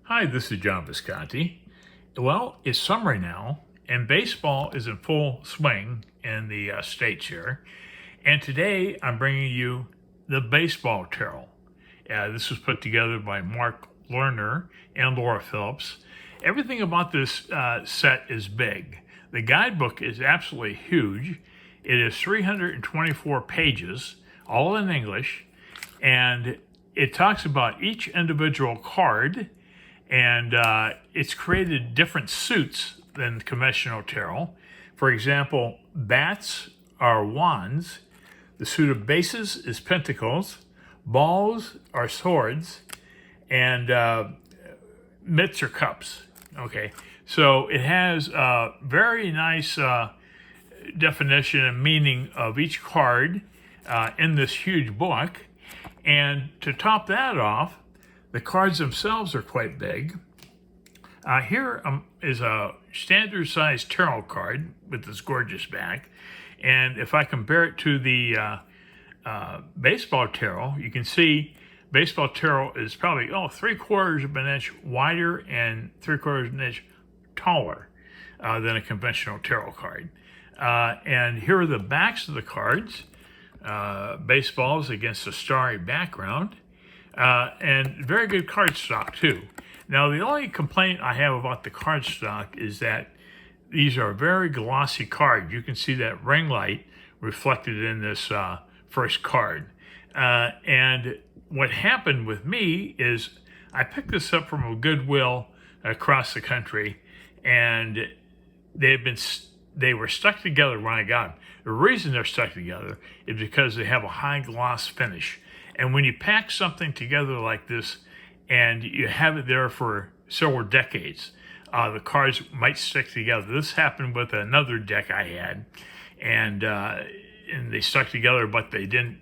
Hi, this is John Visconti. Well, it's summer now, and baseball is in full swing in the States here. And today I'm bringing you the baseball tarot. This was put together by Mark Learner and Laura Phillips. Everything about this set is big. The guidebook is absolutely huge. It is 324 pages, all in English, and it talks about each individual card, and it's created different suits than conventional tarot. For example, bats are wands, the suit of bases is pentacles, balls are swords, and mitts are cups. Okay, so it has a very nice definition and meaning of each card in this huge book. And to top that off, the cards themselves are quite big. Here is a standard size tarot card with this gorgeous back. And if I compare it to the baseball tarot, you can see baseball tarot is probably 3/4 of an inch wider and 3/4 of an inch taller than a conventional tarot card. And here are the backs of the cards. Baseballs against a starry background. And very good cardstock too. Now, the only complaint I have about the cardstock is that these are very glossy cards. You can see that ring light reflected in this first card. And what happened with me is I picked this up from a Goodwill across the country, and they were stuck together when I got them. The reason they're stuck together is because they have a high gloss finish. And when you pack something together like this and you have it there for several decades, the cards might stick together. This happened with another deck I had, and they stuck together, but they didn't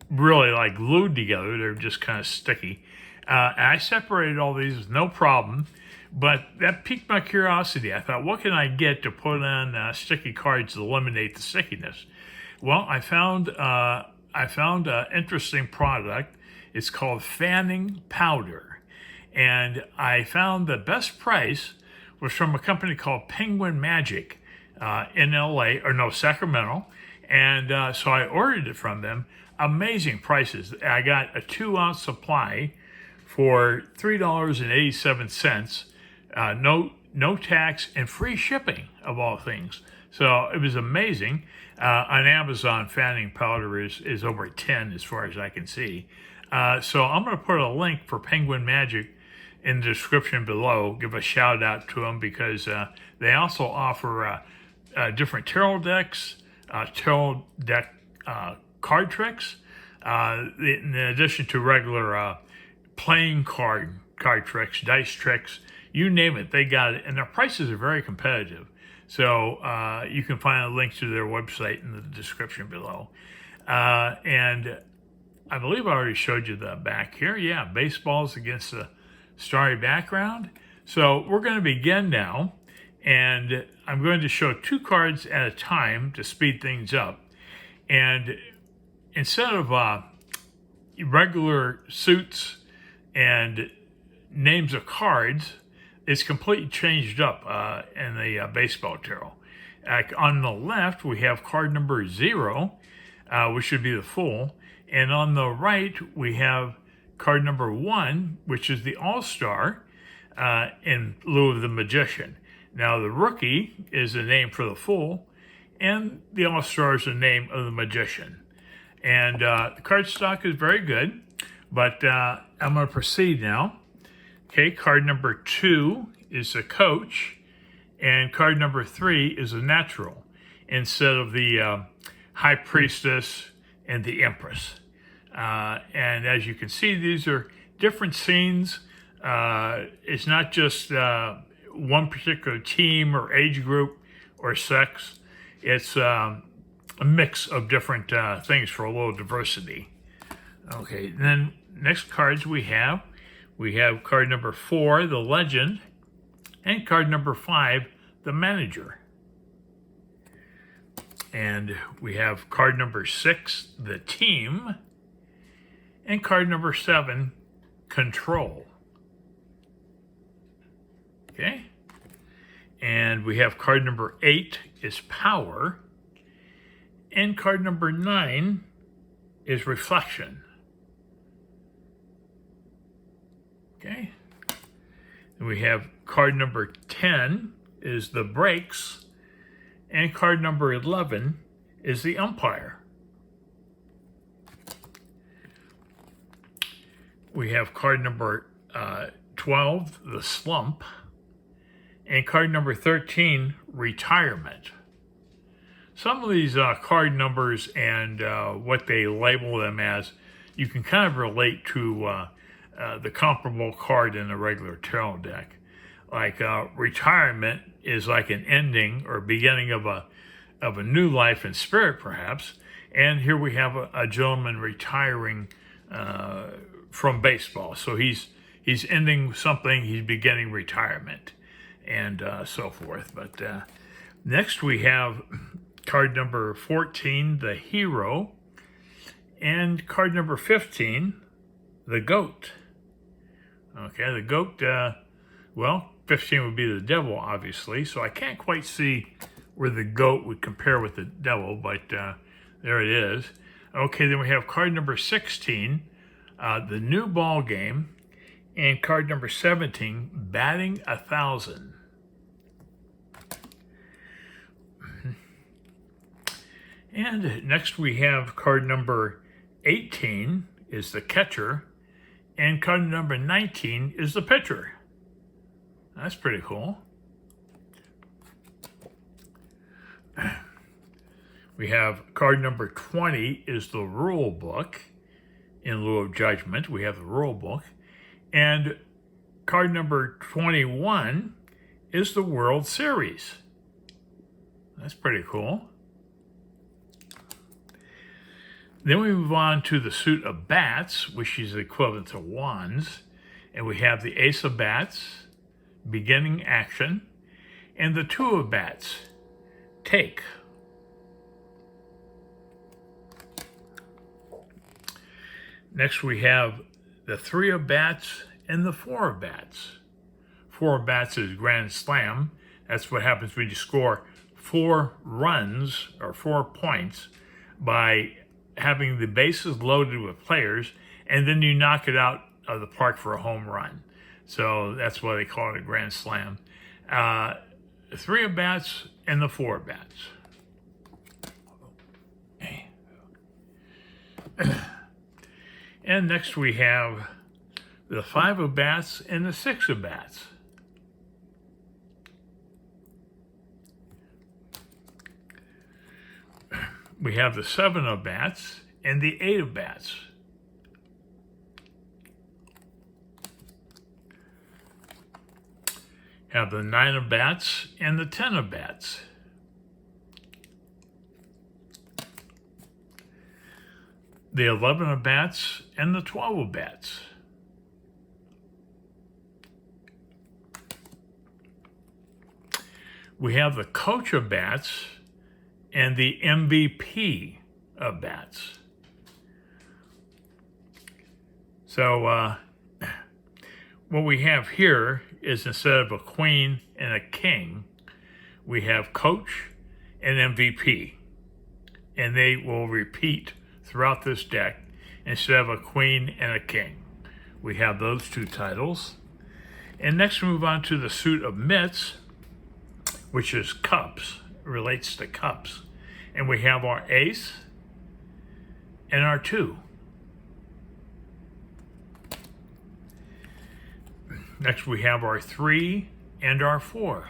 really like glued together. They're just kind of sticky. And I separated all these with no problem, but that piqued my curiosity. I thought, what can I get to put on sticky cards to eliminate the stickiness? Well, I found an interesting product. It's called fanning powder. And I found the best price was from a company called Penguin Magic in Sacramento. And so I ordered it from them. Amazing prices. I got a 2-ounce supply for $3.87. No tax and free shipping, of all things. So it was amazing. On Amazon, fanning powder is over 10 as far as I can see. So I'm going to put a link for Penguin Magic in the description below. Give a shout out to them because they also offer different tarot decks, tarot deck card tricks, in addition to regular playing card tricks, dice tricks, you name it, they got it. And their prices are very competitive. So you can find a link to their website in the description below. And I believe I already showed you the back here. Yeah, baseballs against a starry background. So we're going to begin now. And I'm going to show 2 cards at a time to speed things up. And instead of regular suits and names of cards, it's completely changed up in the baseball tarot. On the left, we have card number 0, which should be the Fool. And on the right, we have card number 1, which is the All-Star, in lieu of the Magician. Now, the Rookie is the name for the Fool, and the All-Star is the name of the Magician. And the cardstock is very good, but I'm going to proceed now. Okay, card number 2 is the Coach, and card number 3 is the Natural, instead of the High Priestess and the Empress. And as you can see, these are different scenes. It's not just one particular team or age group or sex. It's a mix of different things for a little diversity. Okay, then next cards we have card number 4, the Legend, and card number 5, the Manager. And we have card number 6, the Team, and card number 7, Control. Okay. And we have card number 8 is power. And card number 9 is reflection. Okay. And we have card number 10 is the brakes. And card number 11 is the umpire. We have card number 12, the slump. And card number 13, retirement. Some of these card numbers and what they label them as, you can kind of relate to the comparable card in a regular tarot deck. Like retirement is like an ending or beginning of a new life in spirit, perhaps. And here we have a gentleman retiring from baseball. So he's ending something, he's beginning retirement, and so forth. But next we have card number 14, the hero, and card number 15, the goat. Okay, the goat, well, 15 would be the devil, obviously, so I can't quite see where the goat would compare with the devil, but there it is. Okay, then we have card number 16, the new ball game, and card number 17, batting 1,000. And next we have card number 18 is the catcher, and card number 19 is the pitcher. That's pretty cool. We have card number 20 is the rule book. In lieu of judgment, we have the rule book. And card number 21 is the World Series. That's pretty cool. Then we move on to the suit of bats, which is equivalent to wands. And we have the ace of bats, beginning action, and the two of bats, take. Next we have the three of bats and the four of bats. Four of bats is grand slam. That's what happens when you score 4 runs or 4 points by having the bases loaded with players, and then you knock it out of the park for a home run. So that's why they call it a grand slam. 3 of bats and the 4 of bats. And next we have the 5 of bats and the 6 of bats. We have the 7 of bats and the 8 of bats. Have the 9 of bats and the 10 of bats. The 11 of bats and the 12 of bats. We have the coach of bats and the MVP of bats. So what we have here is, instead of a queen and a king, we have coach and MVP. And they will repeat throughout this deck. Instead of a queen and a king, we have those 2 titles. And next we move on to the suit of mitts, which is cups, relates to cups. And we have our ace and our 2. Next we have our 3 and our 4.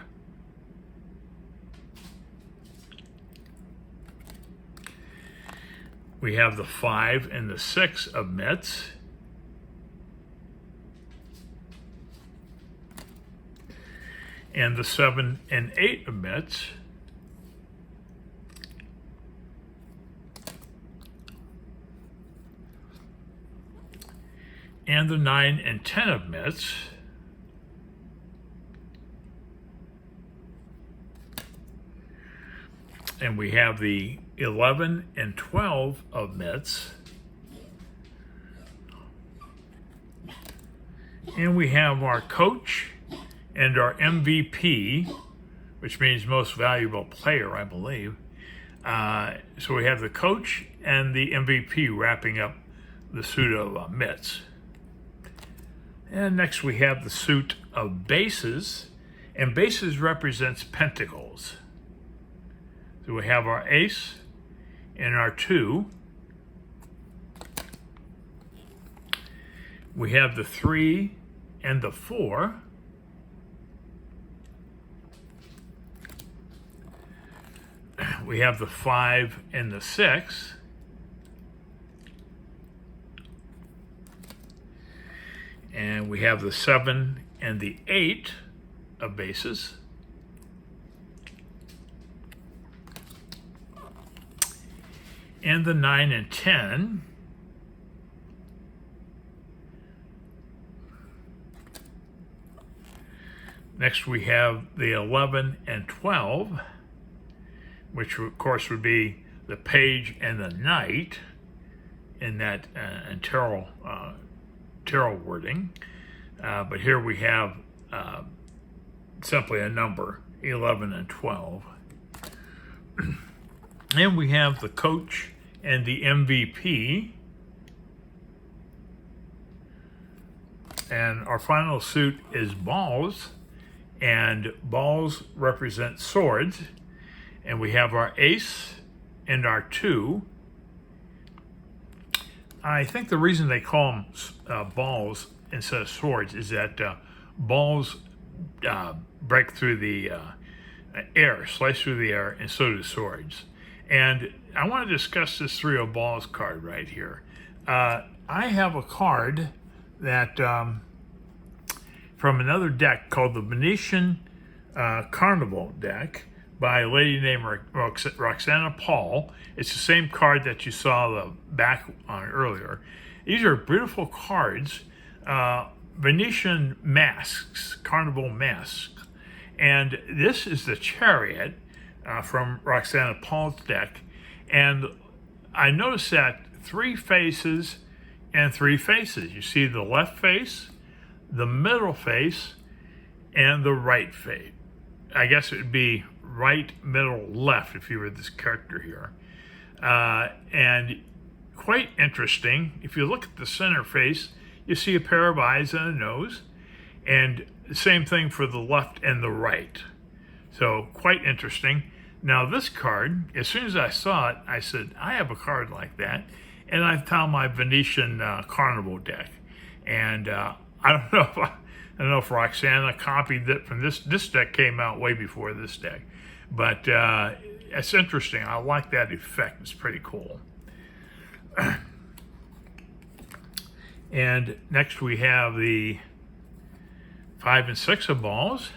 We have the 5 and the 6 of mitts. And the 7 and 8 of mitts. And the 9 and 10 of mitts. And we have the 11 and 12 of mitts. And we have our coach and our MVP, which means most valuable player, I believe. So we have the coach and the MVP wrapping up the suit of mitts. And next we have the suit of bases, and bases represents pentacles. So we have our ace and our 2. We have the 3 and the 4. We have the 5 and the 6. And we have the 7 and the 8 of bases. And the 9 and 10. Next we have the 11 and 12, which of course would be the page and the knight in that tarot wording. But here we have simply a number, 11 and 12. And we have the coach and the MVP. And our final suit is balls, and balls represent swords. And we have our ace and our 2. I think the reason they call them balls instead of swords is that balls break through the air, slice through the air, and so do swords. And I want to discuss this 3 of balls card right here. I have a card that from another deck called the Venetian Carnival deck by a lady named Roxana Paul. It's the same card that you saw the back on earlier. These are beautiful cards, Venetian masks, carnival masks. And this is the Chariot from Roxana Paul's deck. And I noticed that 3 faces and 3 faces. You see the left face, the middle face, and the right face. I guess it would be right, middle, left if you were this character here. And quite interesting. If you look at the center face, you see a pair of eyes and a nose. And the same thing for the left and the right. So quite interesting. Now this card, as soon as I saw it, I said, I have a card like that. And I found my Venetian Carnival deck. And I don't know if Roxana copied it from this. This deck came out way before this deck. But it's interesting. I like that effect. It's pretty cool. And next we have the 5 and 6 of balls.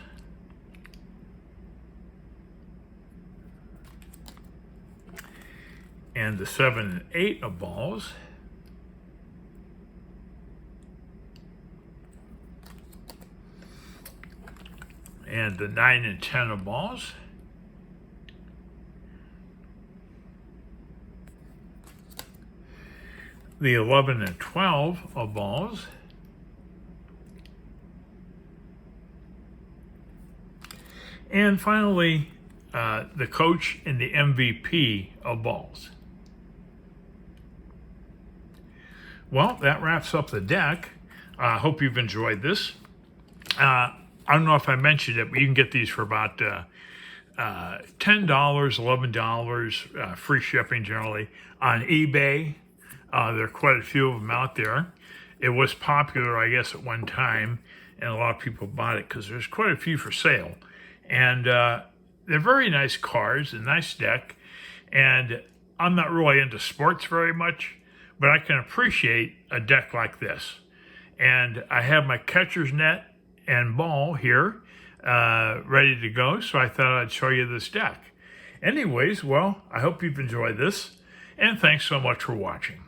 And the 7 and 8 of balls. And the 9 and 10 of balls. The 11 and 12 of balls. And finally, the coach and the MVP of balls. Well, that wraps up the deck. I hope you've enjoyed this. I don't know if I mentioned it, but you can get these for about $10, $11, free shipping generally, on eBay. There are quite a few of them out there. It was popular, I guess, at one time, and a lot of people bought it because there's quite a few for sale. And they're very nice cards, a nice deck. And I'm not really into sports very much, but I can appreciate a deck like this. And I have my catcher's net and ball here ready to go, so I thought I'd show you this deck. Anyways, well, I hope you've enjoyed this, and thanks so much for watching.